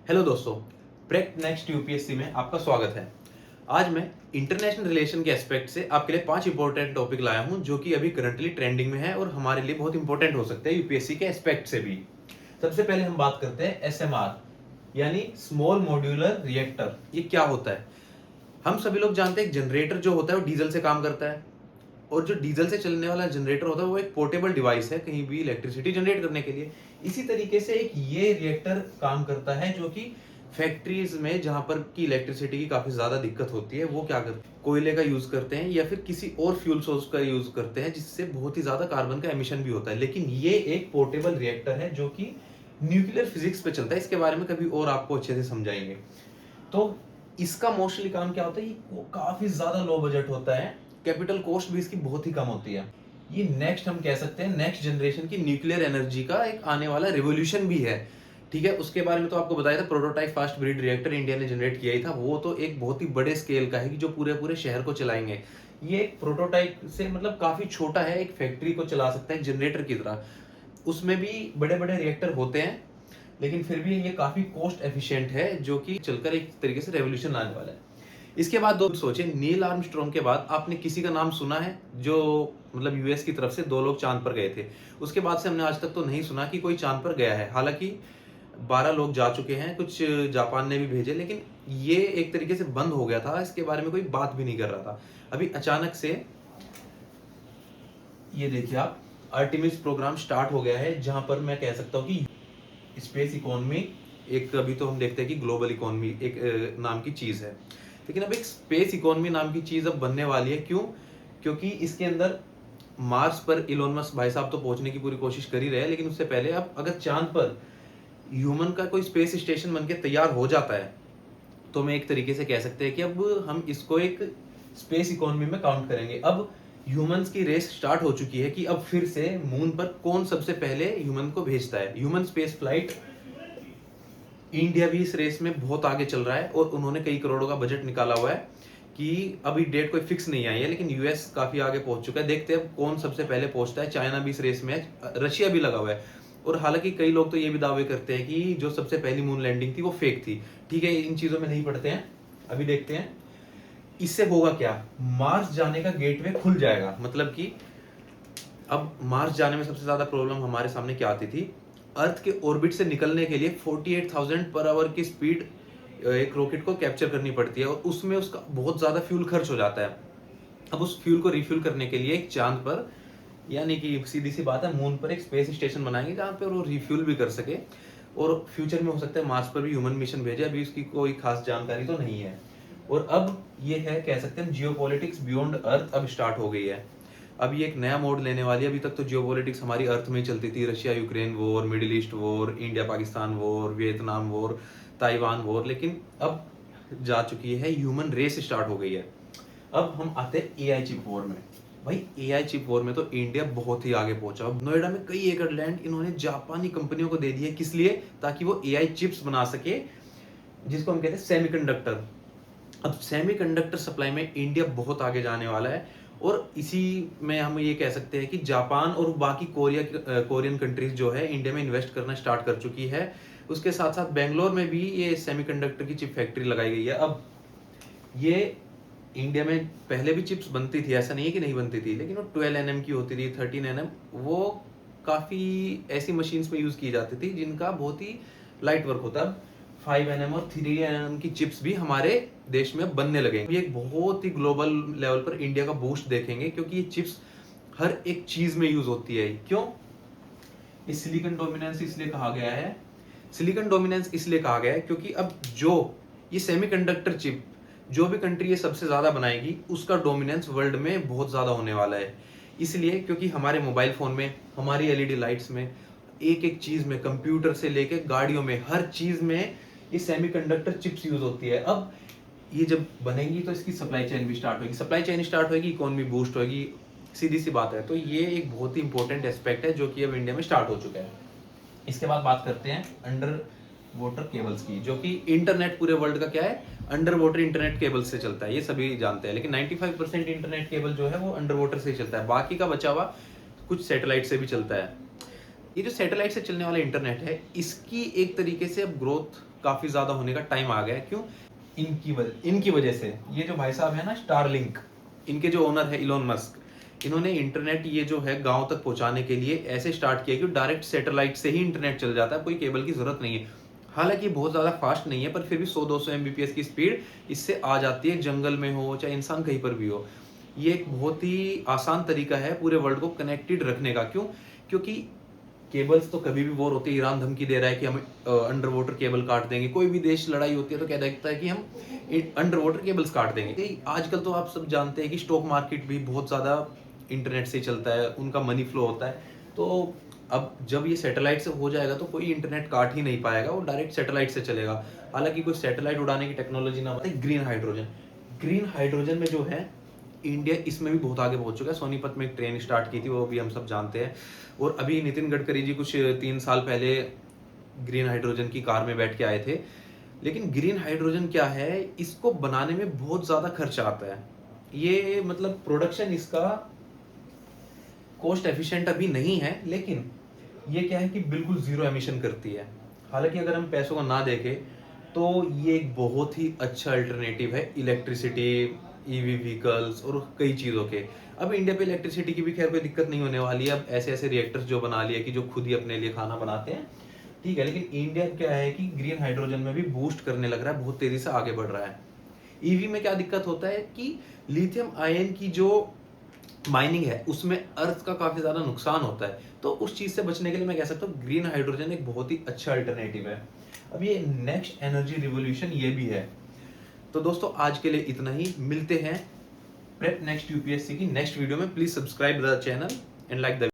Hello दोस्तों, prep next UPSC में आपका स्वागत है। आज मैं इंटरनेशनल रिलेशन के एस्पेक्ट से आपके लिए 5 इंपॉर्टेंट टॉपिक लाया हूं जो कि अभी करंटली ट्रेंडिंग में है और हमारे लिए बहुत इंपॉर्टेंट हो सकते हैं यूपीएससी के एस्पेक्ट से भी। सबसे पहले हम बात करते हैं एसएमआर यानी स्मॉल मॉड्यूलर रिएक्टर। ये क्या होता है? हम सभी लोग जानते हैं जनरेटर जो होता है वो डीजल से काम करता है और जो डीजल से चलने वाला जनरेटर होता है वो एक पोर्टेबल डिवाइस है कहीं भी इलेक्ट्रिसिटी जनरेट करने के लिए। इसी तरीके से एक ये रिएक्टर काम करता है जो कि फैक्ट्रीज में जहां पर की इलेक्ट्रिसिटी की काफी ज्यादा दिक्कत होती है वो क्या करते हैं, कोयले का यूज करते हैं या फिर किसी और फ्यूल सोर्स का यूज करते हैं जिससे बहुत ही ज्यादा कार्बन का एमिशन भी होता है। लेकिन ये एक पोर्टेबल रिएक्टर है जो कि न्यूक्लियर फिजिक्स पे चलता है। इसके बारे में कभी और आपको अच्छे से समझाएंगे। तो इसका मोस्टली काम क्या होता है, वो काफी ज्यादा लो बजट होता है, कैपिटल कॉस्ट भी इसकी बहुत ही कम होती है। ये नेक्स्ट हम कह सकते हैं नेक्स्ट जनरेशन की न्यूक्लियर एनर्जी का एक आने वाला रेवोल्यूशन भी है। ठीक है, उसके बारे में तो आपको बताया था, prototype fast breed reactor India ने जनरेट किया ही था। वो तो एक बहुत ही बड़े स्केल का है कि जो पूरे पूरे शहर को चलाएंगे। ये एक प्रोटोटाइप से मतलब काफी छोटा है, एक फैक्ट्री को चला सकता है जनरेटर की तरह। उसमें भी बड़े बड़े रिएक्टर होते हैं लेकिन फिर भी ये काफी कॉस्ट एफिशिएंट है जो कि चलकर एक तरीके से रेवोल्यूशन लाने वाला है। इसके बाद दो सोचे, नील आर्मस्ट्रॉन्ग के बाद आपने किसी का नाम सुना है जो मतलब यूएस की तरफ से 2 लोग चांद पर गए थे? उसके बाद से हमने आज तक तो नहीं सुना कि कोई चांद पर गया है। हालांकि 12 लोग जा चुके हैं, कुछ जापान ने भी भेजे, लेकिन ये एक तरीके से बंद हो गया था, इसके बारे में कोई बात भी नहीं कर रहा था। अभी अचानक से ये देखिए आप, आर्टिमिस प्रोग्राम स्टार्ट हो गया है जहां पर मैं कह सकता हूँ कि स्पेस इकोनॉमी एक, अभी तो हम देखते हैं कि ग्लोबल इकोनॉमी एक नाम की चीज है, लेकिन अब एक स्पेस इकोनॉमी नाम की चीज अब बनने वाली है। क्यों? क्योंकि इसके अंदर मार्स पर इलोन मस्क भाई साहब तो पहुंचने की पूरी कोशिश कर ही रहे हैं, लेकिन उससे पहले अब अगर चांद पर ह्यूमन का कोई स्पेस स्टेशन बनके तैयार हो जाता है तो मैं एक तरीके से कह सकते हैं कि अब हम इसको एक स्पेस इकोनॉमी में काउंट करेंगे। अब ह्यूमंस की रेस स्टार्ट हो चुकी है कि अब फिर से मून पर कौन सबसे पहले ह्यूमन को भेजता है। ह्यूमन स्पेस फ्लाइट, इंडिया भी इस रेस में बहुत आगे चल रहा है और उन्होंने कई करोड़ों का बजट निकाला हुआ है कि अभी डेट कोई फिक्स नहीं आई है, लेकिन यूएस काफी आगे पहुंच चुका है। देखते हैं कौन सबसे पहले पहुंचता है। चाइना भी इस रेस में है, रशिया भी लगा हुआ है। और हालांकि कई लोग तो ये भी दावे करते हैं कि जो सबसे पहली मून लैंडिंग थी वो फेक थी। ठीक है, इन चीजों में नहीं पड़ते हैं, अभी देखते हैं इससे होगा क्या। मार्स जाने का गेटवे खुल जाएगा, मतलब कि अब मार्स जाने में सबसे ज्यादा प्रॉब्लम हमारे सामने क्या आती थी, अर्थ के ऑर्बिट से निकलने के लिए 48,000 पर आवर की स्पीड एक रॉकेट को कैप्चर करनी पड़ती है और उसमें उसका बहुत ज्यादा फ्यूल खर्च हो जाता है। अब उस फ्यूल को रिफ्यूल करने के लिए एक चांद पर, यानी कि सीधी सी बात है, मून पर एक स्पेस स्टेशन बनाएंगे जहां पर वो रिफ्यूल भी कर सके और फ्यूचर में हो सकता है मार्स पर भी ह्यूमन मिशन भेजे। अभी उसकी कोई खास जानकारी तो नहीं है। और अब ये है, कह सकते हैं, जियोपॉलिटिक्स बियॉन्ड अर्थ अब स्टार्ट हो गई है। अब ये एक नया मोड लेने वाली है। अभी तक तो जियोपॉलिटिक्स हमारी अर्थ में ही चलती थी, Russia Ukraine war, middle east war, India Pakistan war, Vietnam war, Taiwan war, लेकिन अब जा चुकी है ह्यूमन रेस स्टार्ट हो गई है। अब हम आते हैं एआई चिप वॉर में। भाई एआई चिप वॉर में तो इंडिया बहुत ही आगे पहुंचा। अब नोएडा में कई एकड़ लैंड इन्होंने जापानी कंपनियों को दे दी है, किस लिए? ताकि वो एआई चिप्स बना सके, जिसको हम कहते हैं सेमीकंडक्टर। अब सेमीकंडक्टर सप्लाई में इंडिया बहुत आगे जाने वाला है और इसी में हम ये कह सकते हैं कि जापान और बाकी कोरियन कंट्रीज जो है इंडिया में इन्वेस्ट करना स्टार्ट कर चुकी है। उसके साथ साथ बेंगलोर में भी ये सेमीकंडक्टर की चिप फैक्ट्री लगाई गई है। अब ये इंडिया में पहले भी चिप्स बनती थी, ऐसा नहीं है कि नहीं बनती थी, लेकिन वो 12 nm की होती थी, 13 nm, वो काफी ऐसी मशीन्स में यूज की जाती थी जिनका बहुत ही लाइट वर्क होता है। 5 nm और 3 nm की चिप्स भी हमारे देश में बनने लगे। ये एक बहुत ही ग्लोबल लेवल पर इंडिया का बूस्ट देखेंगे क्योंकि ये चिप्स हर एक चीज में यूज होती है। क्यों? इस सिलिकॉन डोमिनेंस इसलिए कहा गया है, सिलिकॉन डोमिनेंस इसलिए कहा गया है क्योंकि अब जो ये सेमीकंडक्टर चिप जो भी कंट्री ये सबसे ज्यादा बनाएगी उसका डोमिनेंस वर्ल्ड में बहुत ज्यादा होने वाला है। इसलिए क्योंकि हमारे मोबाइल फोन में, हमारी एलईडी लाइट्स में, एक एक चीज में, कंप्यूटर से लेके गाड़ियों में, हर चीज में ये सेमीकंडक्टर चिप्स यूज होती है। अब ये जब बनेंगी तो इसकी सप्लाई चेन भी स्टार्ट होगी, सप्लाई चेन स्टार्ट होगी, इकोनॉमी बूस्ट होगी, सीधी सी बात है। तो ये एक बहुत ही इंपॉर्टेंट एस्पेक्ट है जो कि अब इंडिया में स्टार्ट हो चुका है। इसके बाद बात करते हैं अंडर वाटर केबल्स की, जो कि इंटरनेट पूरे वर्ल्ड का क्या है, अंडर वाटर इंटरनेट केबल से चलता है, ये सभी जानते हैं। लेकिन 95% इंटरनेट केबल जो है वो अंडर वाटर से ही चलता है, बाकी का बचा हुआ कुछ सैटेलाइट से भी चलता है। ये जो सैटेलाइट से चलने वाला इंटरनेट है, इसकी एक तरीके से अब ग्रोथ काफी ज्यादा होने का टाइम आ गया है। क्यों? इनकी वजह से। ये जो भाई साहब है ना स्टारलिंक, इनके जो ओनर है इलोन मस्क, इन्होंने इंटरनेट ये जो है गांव तक पहुंचाने के लिए ऐसे स्टार्ट किया कि डायरेक्ट सैटेलाइट से ही इंटरनेट चल जाता है, कोई केबल की जरूरत नहीं है। हालांकि बहुत ज़्यादा फास्ट नहीं है, पर फिर भी 100-200 Mbps की स्पीड इससे आ जाती है, जंगल में हो चाहे इंसान कहीं पर भी हो। ये एक बहुत ही आसान तरीका है पूरे वर्ल्ड को कनेक्टेड रखने का। क्यों? क्योंकि केबल्स तो कभी भी वॉर होती है, ईरान धमकी दे रहा है कि हम अंडर वाटर केबल काट देंगे, कोई भी देश लड़ाई होती है तो क्या देखता है कि हम अंडर वाटर केबल्स काट देंगे। आजकल तो आप सब जानते हैं कि स्टॉक मार्केट भी बहुत ज़्यादा इंटरनेट से चलता है, उनका मनी फ्लो होता है। तो अब जब ये सैटेलाइट से हो जाएगा तो कोई इंटरनेट काट ही नहीं पाएगा, वो डायरेक्ट सैटेलाइट से चलेगा। हालांकि कोई सैटेलाइट उड़ाने की टेक्नोलॉजी ना बताए। ग्रीन हाइड्रोजन में जो है इंडिया इसमें भी बहुत आगे पहुंच चुका है। सोनीपत में एक ट्रेन स्टार्ट की थी, वो भी हम सब जानते हैं। और अभी नितिन गडकरी जी कुछ 3 साल पहले ग्रीन हाइड्रोजन की कार में बैठ के आए थे। लेकिन ग्रीन हाइड्रोजन क्या है, इसको बनाने में बहुत ज्यादा खर्चा आता है। ये मतलब प्रोडक्शन इसका कॉस्ट एफिशिएंट अभी नहीं है, लेकिन ये क्या है कि बिल्कुल जीरो एमिशन करती है। हालांकि अगर हम पैसों को ना देखें तो ये एक बहुत ही अच्छा अल्टरनेटिव है इलेक्ट्रिसिटी, ईवी व्हीकल्स और कई चीज़ों के। अब इंडिया पे इलेक्ट्रिसिटी की भी खैर कोई दिक्कत नहीं होने वाली है। अब ऐसे ऐसे रिएक्टर्स जो बना लिए कि जो खुद ही अपने लिए खाना बनाते हैं, ठीक है। लेकिन इंडिया क्या है कि ग्रीन हाइड्रोजन में भी बूस्ट करने लग रहा है, बहुत तेजी से आगे बढ़ रहा है। ईवी में क्या दिक्कत होता है कि लिथियम आयन की जो माइनिंग है उसमें अर्थ का काफी ज्यादा नुकसान होता है। तो उस चीज से बचने के लिए मैं कह सकता हूँ ग्रीन हाइड्रोजन एक बहुत ही अच्छा अल्टरनेटिव है। अब ये नेक्स्ट एनर्जी रिवोल्यूशन ये भी है। तो दोस्तों आज के लिए इतना ही, मिलते हैं प्रेप नेक्स्ट यूपीएससी की नेक्स्ट वीडियो में। Please subscribe the channel and like the